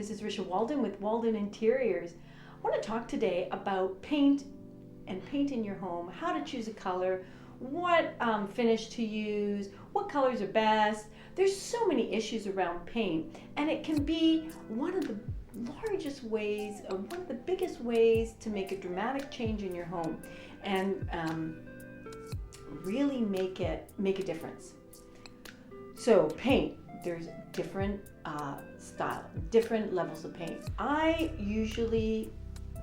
This is Risha Walden with Walden Interiors. I want to talk today about paint and paint in your home, how to choose a color, what finish to use, what colors are best. There's so many issues around paint, and it can be one of the largest ways, or one of the biggest ways to make a dramatic change in your home and really make a difference. So paint, there's different style, different levels of paint. I usually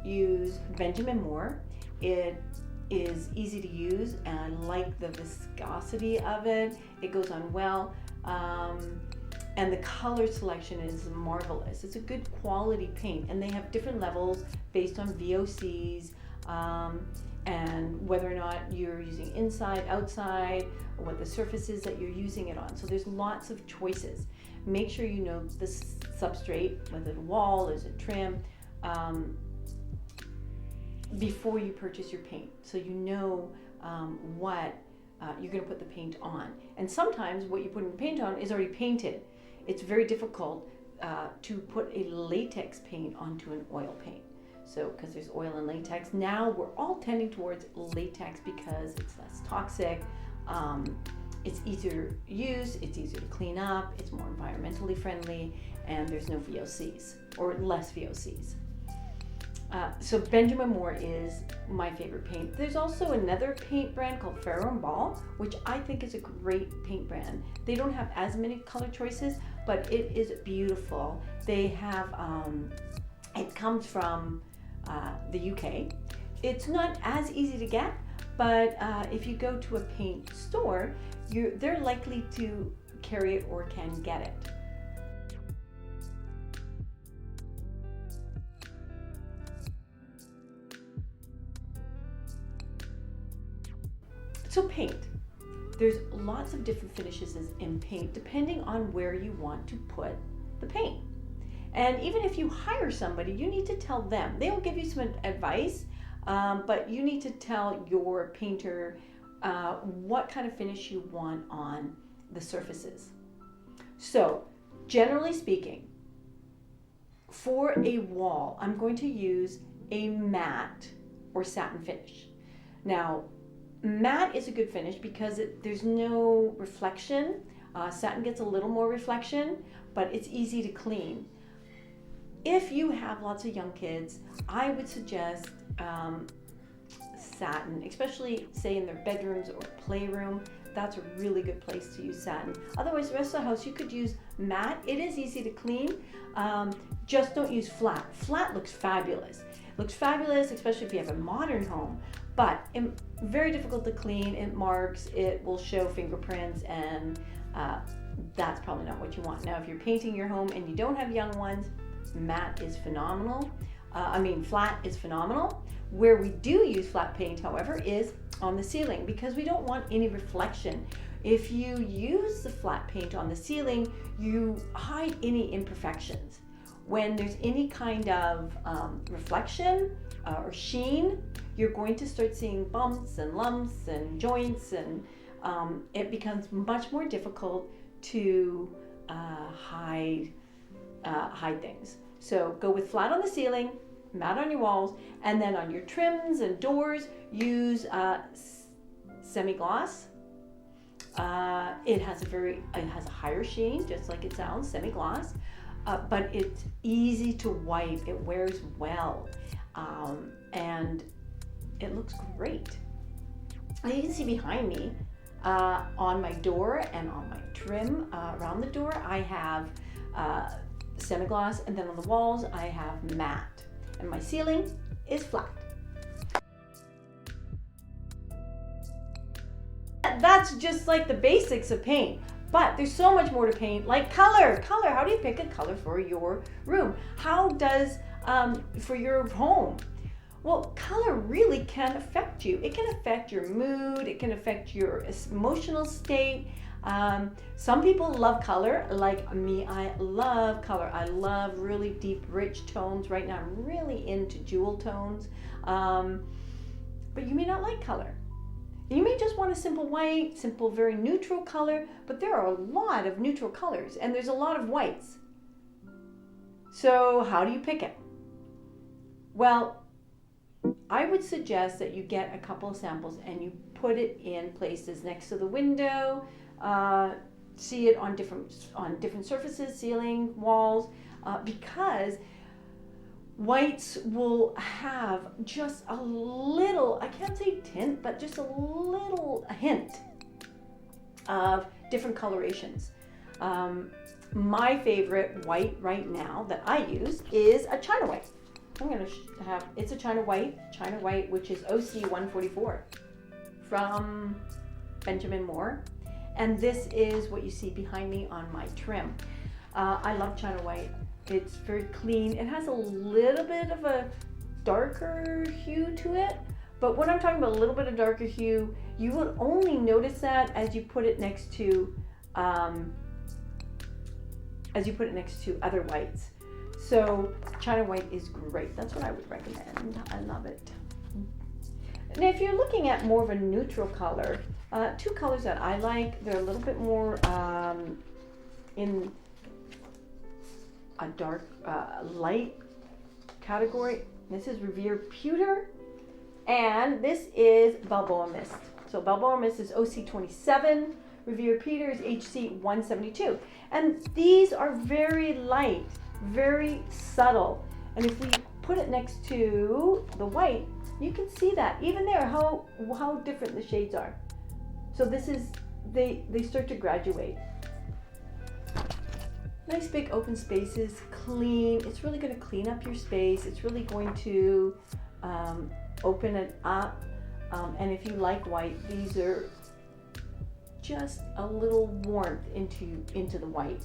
use Benjamin Moore. It is easy to use and I like the viscosity of it. It goes on well. And the color selection is marvelous. It's a good quality paint, and they have different levels based on VOCs and whether or not you're using inside, outside, or what the surface is that you're using it on. So there's lots of choices. Make sure you know the substrate, whether the wall, is it trim, before you purchase your paint, so you know what you're going to put the paint on. And sometimes what you put in the paint on is already painted. It's very difficult to put a latex paint onto an oil paint. So, because there's oil and latex, now we're all tending towards latex because it's less toxic, it's easier to use, it's easier to clean up, it's more environmentally friendly, and there's no VOCs, or less VOCs. So Benjamin Moore is my favorite paint. There's also another paint brand called Farrow & Ball, which I think is a great paint brand. They don't have as many color choices, but it is beautiful. They have, it comes from the UK. It's not as easy to get, but if you go to a paint store, they're likely to carry it or can get it. So paint, there's lots of different finishes in paint depending on where you want to put the paint. And even if you hire somebody, you need to tell them. They'll give you some advice, but you need to tell your painter what kind of finish you want on the surfaces. So generally speaking, for a wall, I'm going to use a matte or satin finish. Now, matte is a good finish because there's no reflection. Satin gets a little more reflection, but it's easy to clean. If you have lots of young kids, I would suggest satin, especially say in their bedrooms or playroom. That's a really good place to use satin. Otherwise, the rest of the house, you could use matte. It is easy to clean. Just don't use flat. Flat looks fabulous. It looks fabulous, especially if you have a modern home, but very difficult to clean. It marks, it will show fingerprints, and that's probably not what you want. Now, if you're painting your home and you don't have young ones, matte is phenomenal. Flat is phenomenal. Where we do use flat paint, however, is on the ceiling, because we don't want any reflection. If you use the flat paint on the ceiling, you hide any imperfections. When there's any kind of reflection or sheen, you're going to start seeing bumps and lumps and joints, and it becomes much more difficult to hide things. So go with flat on the ceiling, matte on your walls, and then on your trims and doors, use semi-gloss. It has a higher sheen, just like it sounds, semi-gloss, but it's easy to wipe. It wears well, and it looks great. And you can see behind me, on my door and on my trim around the door, I have semi-gloss, and then on the walls I have matte, and my ceiling is flat. That's just like the basics of paint, but there's so much more to paint, like color. How do you pick a color for your room? How does for your home? Well, color really can affect you. It can affect your mood, it can affect your emotional state. Some people love color, like me. I love color. I love really deep, rich tones. Right now I'm really into jewel tones, but you may not like color. You may just want a simple white, simple, very neutral color, but there are a lot of neutral colors, and there's a lot of whites. So how do you pick it? Well, I would suggest that you get a couple of samples and you put it in places next to the window, see it on different surfaces, ceiling, walls, because whites will have just a little, I can't say tint, but just a little hint of different colorations. My favorite white right now that I use is a China white. I'm going to have, it's a China white, which is OC 144 from Benjamin Moore. And this is what you see behind me on my trim. I love China white. It's very clean. It has a little bit of a darker hue to it. But when I'm talking about a little bit of darker hue, you will only notice that as you put it next to other whites. So China white is great. That's what I would recommend. I love it. Now, if you're looking at more of a neutral color, two colors that I like, they're a little bit more in a dark light category. This is Revere Pewter, and this is Balboa Mist. So Balboa Mist is OC 27, Revere Pewter is HC 172. And these are very light, very subtle. And if we put it next to the white, you can see that even there how different the shades are. So this is, they start to graduate. Nice big open spaces, clean. It's really going to clean up your space. It's really going to open it up. And if you like white, these are just a little warmth into the white.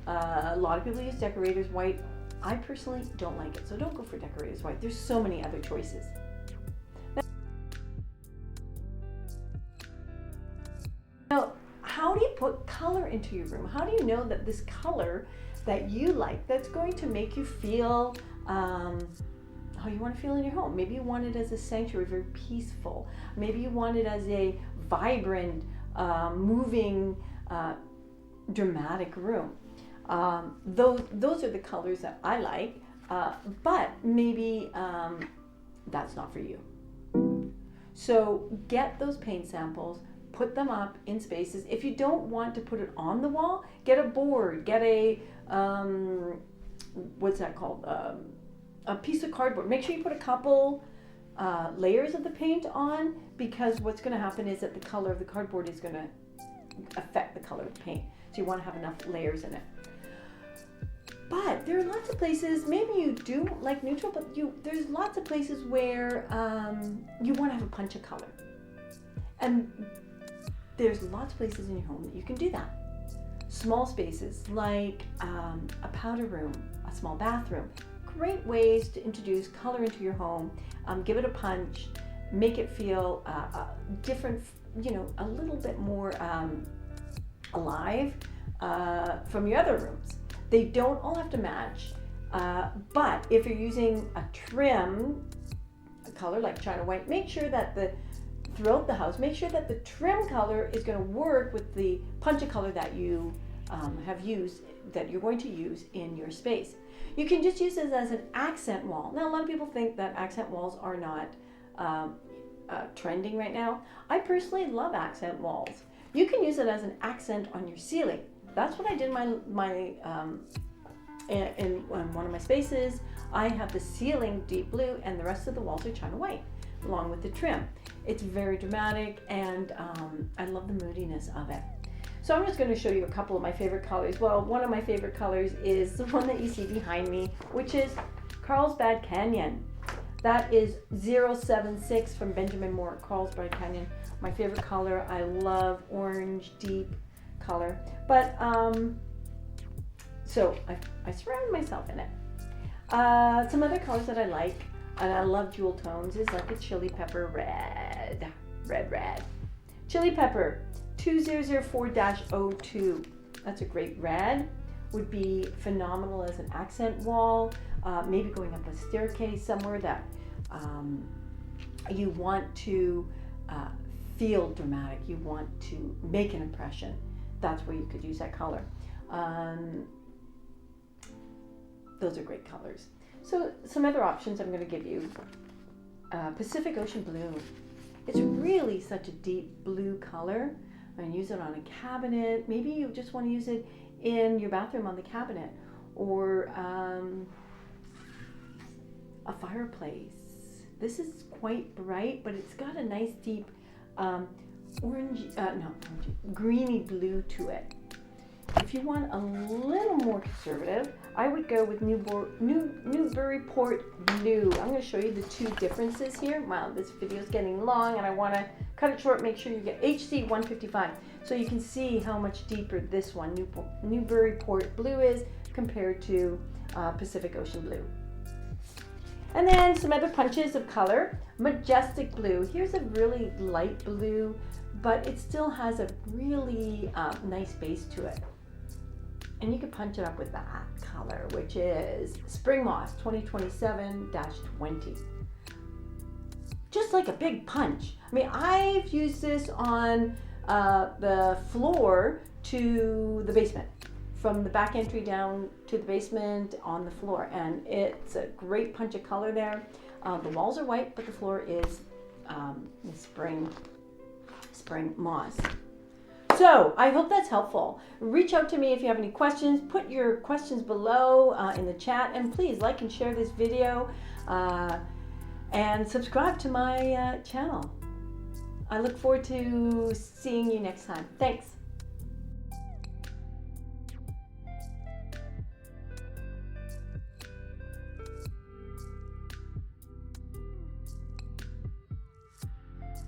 A lot of people use decorators white. I personally don't like it, so don't go for decorators white. There's so many other choices. Now, how do you put color into your room? How do you know that this color that you like, that's going to make you feel how you want to feel in your home? Maybe you want it as a sanctuary, very peaceful. Maybe you want it as a vibrant, moving, dramatic room. Those are the colors that I like, but maybe that's not for you. So get those paint samples, put them up in spaces. If you don't want to put it on the wall, get a board, get a, what's that called? A piece of cardboard. Make sure you put a couple layers of the paint on, because what's going to happen is that the color of the cardboard is going to affect the color of the paint. So you want to have enough layers in it. But there are lots of places, maybe you do like neutral, but there's lots of places where you want to have a punch of color. And there's lots of places in your home that you can do that. Small spaces like a powder room, a small bathroom. Great ways to introduce color into your home, give it a punch, make it feel different, a little bit more alive from your other rooms. They don't all have to match, but if you're using a trim, a color like China white, make sure that throughout the house, make sure that the trim color is going to work with the punch of color that you have used, that you're going to use in your space. You can just use this as an accent wall. Now, a lot of people think that accent walls are not trending right now. I personally love accent walls. You can use it as an accent on your ceiling. That's what I did in one of my spaces. I have the ceiling deep blue and the rest of the walls are China white, along with the trim. It's very dramatic, and I love the moodiness of it. So I'm just going to show you a couple of my favorite colors. Well, one of my favorite colors is the one that you see behind me, which is Carlsbad Canyon. That is 076 from Benjamin Moore, Carlsbad Canyon. My favorite color. I love orange, deep color. But, so I surround myself in it. Some other colors that I like, and I love jewel tones, is like a chili pepper red. Chili pepper 2004-02. That's a great red. Would be phenomenal as an accent wall. Maybe going up a staircase somewhere that you want to feel dramatic. You want to make an impression. That's where you could use that color. those are great colors. So some other options I'm going to give you. Pacific Ocean Blue. It's really such a deep blue color. I'm going to use it on a cabinet. Maybe you just want to use it in your bathroom on the cabinet, or a fireplace. This is quite bright, but it's got a nice deep greeny blue to it. If you want a little more conservative, I would go with Newburyport Blue. I'm going to show you the two differences here. Wow, this video is getting long and I want to cut it short. Make sure you get HC 155 so you can see how much deeper this one, Newburyport Blue, is compared to Pacific Ocean Blue. And then some other punches of color. Majestic Blue. Here's a really light blue, but it still has a really nice base to it. And you can punch it up with that color, which is Spring Moss 2027-20. Just like a big punch. I mean, I've used this on the floor to the basement, from the back entry down to the basement on the floor, and it's a great punch of color there. The walls are white, but the floor is spring moss. So I hope that's helpful. Reach out to me if you have any questions. Put your questions below in the chat, and please like and share this video and subscribe to my channel. I look forward to seeing you next time. Thanks.